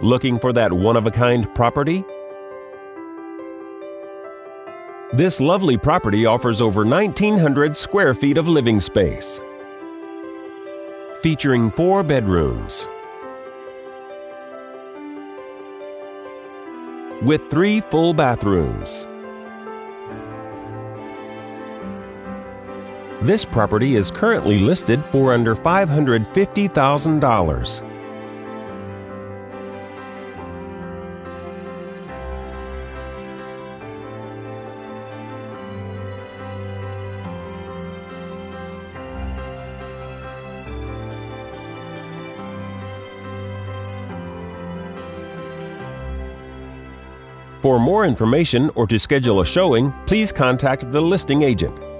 Looking for that one-of-a-kind property? This lovely property offers over 1,900 square feet of living space, featuring 4 bedrooms with 3 full bathrooms. This property is currently listed for under $550,000. For more information or to schedule a showing, please contact the listing agent.